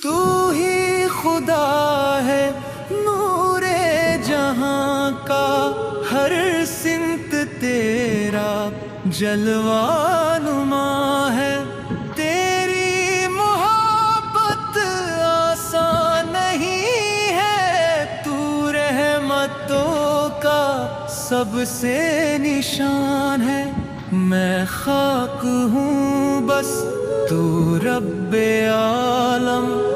तू ही खुदा है नूरे जहां का, हर सिमत तेरा जलवा नुमा है। तेरी मोहब्बत आसान नहीं है, तू रहमतों का सबसे निशान है। मैं खाक हूँ बस तू रब्बे आलम।